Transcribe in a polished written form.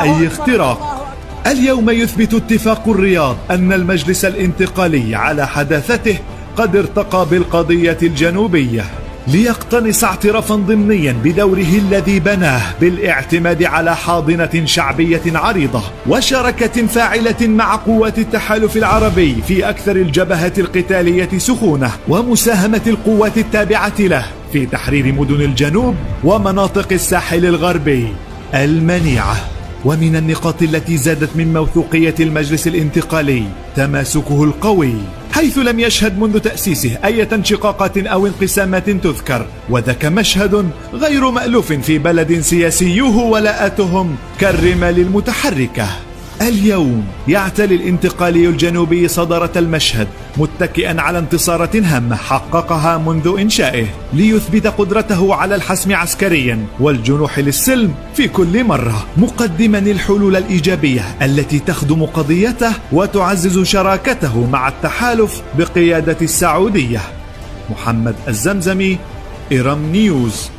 أي اختراق. اليوم يثبت اتفاق الرياض أن المجلس الانتقالي على حداثته قد ارتقى بالقضية الجنوبية ليقتنص اعترافا ضمنيا بدوره الذي بناه بالاعتماد على حاضنة شعبية عريضة وشركة فاعلة مع قوات التحالف العربي في أكثر الجبهات القتالية سخونة، ومساهمة القوات التابعة له في تحرير مدن الجنوب ومناطق الساحل الغربي المنيعة. ومن النقاط التي زادت من موثوقية المجلس الانتقالي تماسكه القوي، حيث لم يشهد منذ تأسيسه أي انشقاقات أو انقسامات تذكر، وذاك مشهد غير مألوف في بلد سياسيوه ولاءتهم كالرمال المتحركة. اليوم يعتلي الانتقالي الجنوبي صدارة المشهد متكئا على انتصارات هامة حققها منذ إنشائه ليثبت قدرته على الحسم عسكريا والجنوح للسلم في كل مرة، مقدما الحلول الإيجابية التي تخدم قضيته وتعزز شراكته مع التحالف بقيادة السعودية. محمد الزمزمي، إيرام نيوز.